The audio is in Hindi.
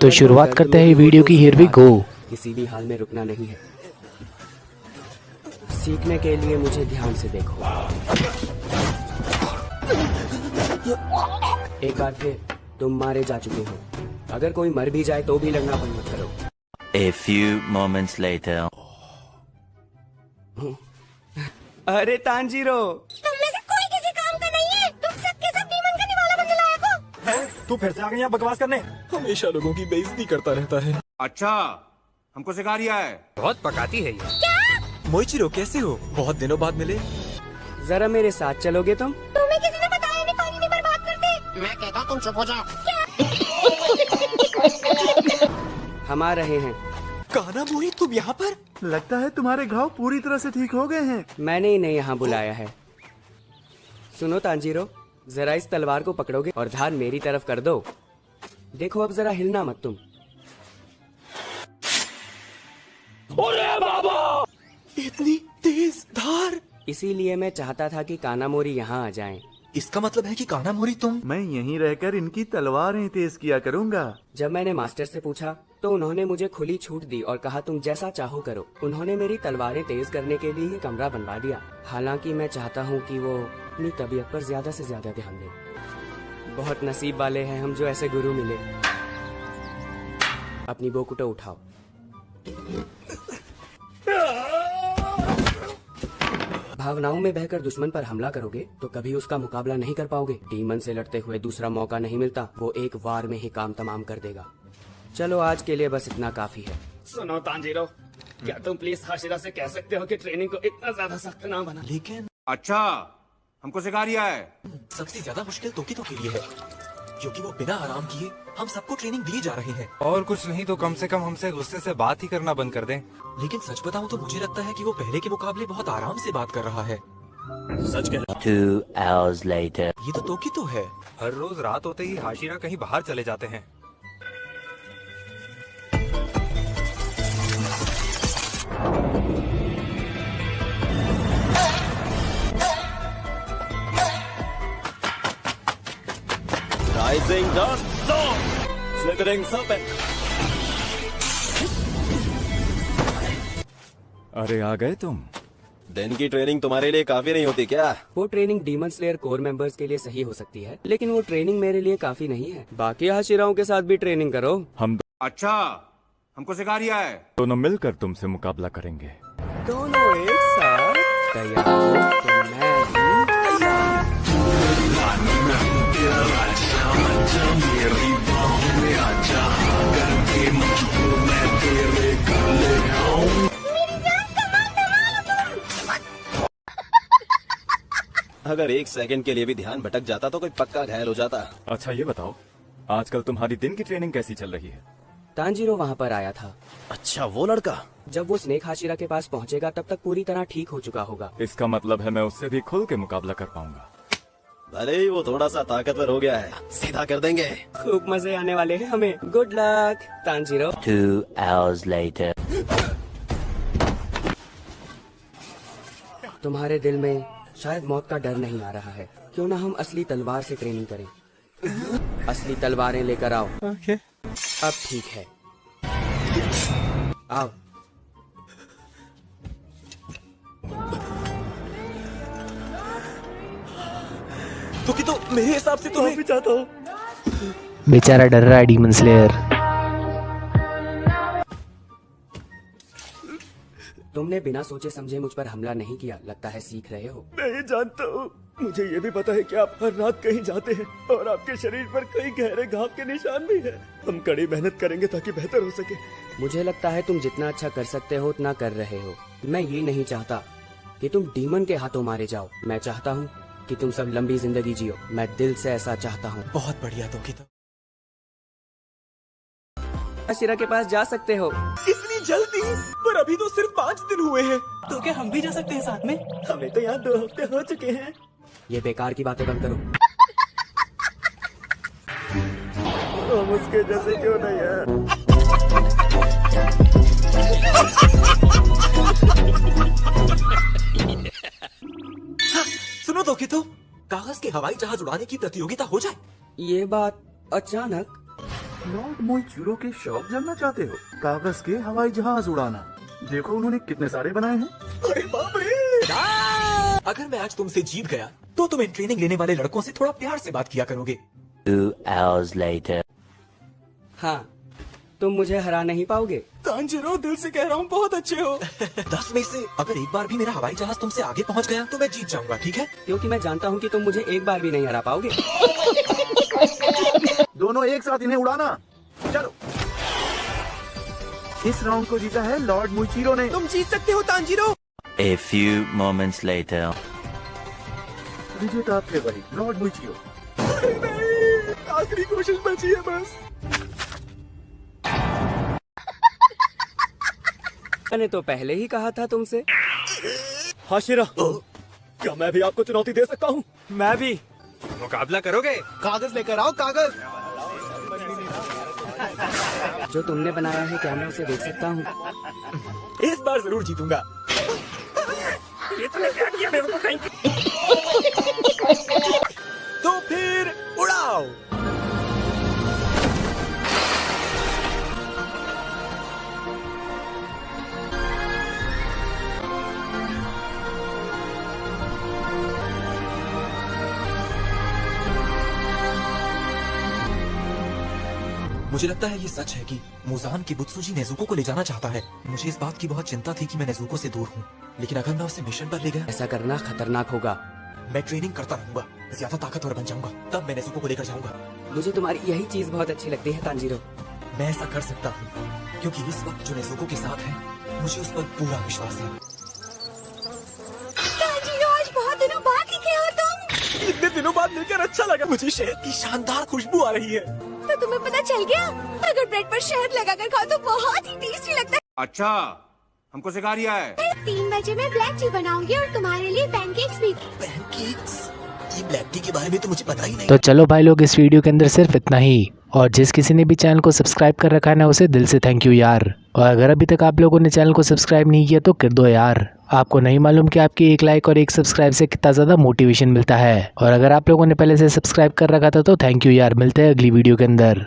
तो शुरुआत करते हैं वीडियो की। Here we go. किसी भी हाल में रुकना नहीं है। सीखने के लिए मुझे ध्यान से देखो। एक बार फिर तुम मारे जा चुके हो। अगर कोई मर भी जाए तो भी लड़ना बंद मत करो। A few moments later. अरे तांजीरो, तुम में से कोई किसी काम का नहीं है। तुम सबके सब डीमन का निवाला बनने लायक हो। तू फिर से आ गई यहाँ बकवास करने। हमेशा लोगों की बेइज्जती करता रहता है। अच्छा, हमको सिखा रिया है। बहुत पकाती है ये। क्या? मोइचिरो कैसे हो? बहुत दिनों बाद मिले। जरा मेरे साथ चलोगे तुम? तुम्हें किसी ने बताया नहीं पानी नहीं बर्बाद करते। मैं कहता तुम चुप हो जाओ। हम आ रहे हैं। काना मोई, तुम यहाँ पर? लगता है तुम्हारे घाव पूरी तरह से ठीक हो गए हैं। मैंने इन्हें यहाँ बुलाया है। सुनो तांजीरो, जरा इस तलवार को पकड़ोगे और धार मेरी तरफ कर दो। देखो अब जरा हिलना मत तुम। अरे बाबा! इतनी तेज धार। इसीलिए मैं चाहता था कि कानामोरी यहाँ आ जाएं। इसका मतलब है कि काना मोरी तुम? मैं यहीं रहकर इनकी तलवारें तेज किया करूंगा। जब मैंने मास्टर से पूछा तो उन्होंने मुझे खुली छूट दी और कहा तुम जैसा चाहो करो। उन्होंने मेरी तलवारें तेज करने के लिए ये कमरा बनवा दिया। हालांकि मैं चाहता हूँ कि वो अपनी तबीयत पर ज्यादा से ज्यादा ध्यान दें। बहुत नसीब वाले हैं हम जो ऐसे गुरु मिले। अपनी बोकुटो उठाओ। भावनाओं में बहकर दुश्मन पर हमला करोगे तो कभी उसका मुकाबला नहीं कर पाओगे। डीमन से लड़ते हुए दूसरा मौका नहीं मिलता। वो एक वार में ही काम तमाम कर देगा। चलो आज के लिए बस इतना काफी है। सुनो तांजीरो, क्या तुम प्लीज हाशिरा से कह सकते हो कि ट्रेनिंग को इतना ज्यादा सख्त ना बना। लेकिन अच्छा, हमको सिखा रिया है। सबसे ज्यादा मुश्किल तोकितो के लिए है, क्योंकि वो बिना आराम किए हम सबको ट्रेनिंग दिए जा रहे हैं। और कुछ नहीं तो कम से कम हमसे गुस्से से बात ही करना बंद कर दें। लेकिन सच बताऊं तो मुझे लगता है कि वो पहले के मुकाबले बहुत आराम से बात कर रहा है। सच कह 2 hours later. ये तो तोकितो है। हर रोज रात होते ही हाशिरा कहीं बाहर चले जाते हैं। Rising Dust Storm, Slithering Serpent. अरे आ गए तुम। दिन की ट्रेनिंग तुम्हारे लिए काफी नहीं होती क्या? वो training demon slayer core members के लिए सही हो सकती है, लेकिन वो ट्रेनिंग मेरे लिए काफी नहीं है। बाकी हाशिराओं के साथ भी ट्रेनिंग करो। हम अच्छा, हमको सिखा रिया है। दोनों मिलकर तुमसे मुकाबला करेंगे। दोनों एक साथ तैयार हो तो मैं भी तैयार। अगर एक सेकंड के लिए भी ध्यान भटक जाता तो कोई पक्का घायल हो जाता। अच्छा ये बताओ, आजकल तुम्हारी दिन की ट्रेनिंग कैसी चल रही है? तांजीरो वहाँ पर आया था। अच्छा, वो लड़का? जब वो स्नेक हाशिरा के पास पहुँचेगा तब तक पूरी तरह ठीक हो चुका होगा। इसका मतलब है मैं उससे भी खुल के मुकाबला कर पाऊंगा। भले ही वो थोड़ा सा ताकतवर हो गया है, सीधा कर देंगे। खूब मजे आने वाले हैं हमें। Good luck Tanjiro. 2 hours later. तुम्हारे दिल में शायद मौत का डर नहीं आ रहा है। क्यों ना हम असली तलवार से ट्रेनिंग करें। असली तलवारें लेकर आओ। अब ठीक है, आओ। तो मेरे हिसाब से तुम्हें भी चाहता हूँ। बेचारा डर रहा है डीमन स्लेयर। तुमने बिना सोचे समझे मुझ पर हमला नहीं किया। लगता है सीख रहे हो। नहीं जानता हूँ। मुझे ये भी पता है कि आप हर रात कहीं जाते हैं और आपके शरीर पर कई गहरे घाव के निशान भी हैं। हम कड़ी मेहनत करेंगे ताकि बेहतर हो सके। मुझे लगता है तुम जितना अच्छा कर सकते हो उतना कर रहे हो। मैं ये नहीं चाहता कि तुम डीमन के हाथों मारे जाओ। मैं चाहता हूँ कि तुम सब लंबी जिंदगी जियो। मैं दिल से ऐसा चाहता हूँ। बहुत बढ़िया तोकितो। हाशिरा के पास जा सकते हो। इतनी जल्दी? पर अभी तो सिर्फ 5 दिन हुए हैं। तो क्या हम भी जा सकते हैं साथ में? हमें तो यहाँ 2 हफ्ते हो चुके हैं। ये बेकार की बातें बंद करो। हम उसके जैसे क्यों नहीं है? सुनो तोकितो, कागज के हवाई जहाज उड़ाने की प्रतियोगिता हो जाए। ये बात अचानक? लॉर्ड मोइचीरो के शौक जानना चाहते हो? कागज के हवाई जहाज उड़ाना। देखो उन्होंने कितने सारे बनाए हैं। अरे बाप रे! अगर मैं आज तुमसे जीत गया तो तुम इन ट्रेनिंग लेने वाले लड़कों से थोड़ा प्यार से बात किया करोगे। 2 hours later. हाँ, तुम मुझे हरा नहीं पाओगे। तांजिरो, दिल से कह रहा हूँ, बहुत अच्छे हो। 10 में से अगर एक बार भी मेरा हवाई जहाज तुमसे आगे पहुँच गया तो मैं जीत जाऊंगा, ठीक है? क्योंकि मैं जानता हूँ कि तुम मुझे एक बार भी नहीं हरा पाओगे। दोनों एक साथ इन्हें उड़ाना। चलो। इस राउंड को जीता है लॉर्ड मोइचीरो ने। तुम जीत सकते हो Tanjiro. A few moments later. विजेता आपके वही लॉर्ड मोइचीरो। आखिरी कोशिश बची है बस। मैंने तो पहले ही कहा था तुमसे। हाशिरा, क्या मैं भी आपको चुनौती दे सकता हूँ? मैं भी। मुकाबला करोगे? कागज लेकर आओ, कागज। जो तुमने बनाया है क्या मैं उसे देख सकता हूँ? इस बार जरूर जीतूंगा। तो फिर उड़ाओ। मुझे लगता है ये सच है कि मुजान किबुत्सुजी नेजुको को ले जाना चाहता है। मुझे इस बात की बहुत चिंता थी कि मैं नेजुको से दूर हूँ, लेकिन अगर मैं उसे मिशन पर ले गया, ऐसा करना खतरनाक होगा। मैं ट्रेनिंग करता रहूंगा, ज्यादा ताकतवर बन जाऊंगा, तब मैं नेजुको को लेकर जाऊंगा। मुझे तुम्हारी यही चीज बहुत अच्छी लगती है तांजिरो। मैं ऐसा कर सकता हूँ क्योंकि इस वक्त जो नेजुको के साथ है, मुझे उस पर पूरा विश्वास है। तांजीरो, आज बहुत दिनों बाद दिखे हो तुम। इतने दिनों बाद मिलकर अच्छा लगा। मुझे शहद की शानदार खुशबू आ रही है। तो तुम्हें पता चल गया? अगर ब्रेड पर शहद लगाकर खाओ तो बहुत ही टेस्टी लगता है। अच्छा, हमको सिखा रिया है। 3 बजे मैं ब्लैक टी बनाऊंगी और तुम्हारे लिए पैनकेक्स भी। पैनकेक्स? ये ब्लैक टी के बारे में तो मुझे पता ही नहीं। तो चलो भाई लोग, इस वीडियो के अंदर सिर्फ इतना ही। और जिस किसी ने भी चैनल को सब्सक्राइब कर रखा है ना, उसे दिल से थैंक यू यार। और अगर अभी तक आप लोगों ने चैनल को सब्सक्राइब नहीं किया तो कर दो यार। आपको नहीं मालूम कि आपकी एक लाइक और एक सब्सक्राइब से कितना ज़्यादा मोटिवेशन मिलता है। और अगर आप लोगों ने पहले से सब्सक्राइब कर रखा था तो थैंक यू यार। मिलते हैं अगली वीडियो के अंदर।